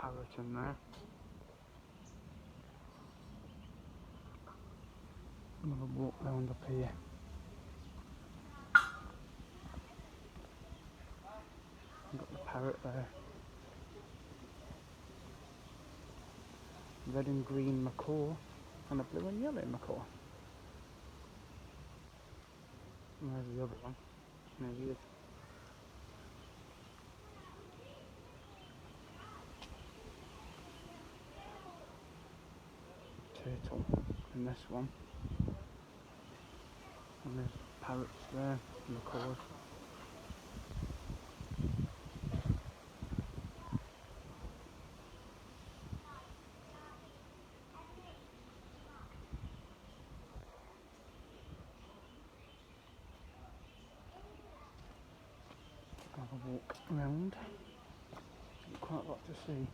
parrot in there. I'm gonna walk round up here. I've got the parrot there. Red and green macaw and a blue and yellow macaw. And there's the other one. There he is. Turtle in this one. And there's parrots there, macaws. Have a walk around. Quite a lot to see.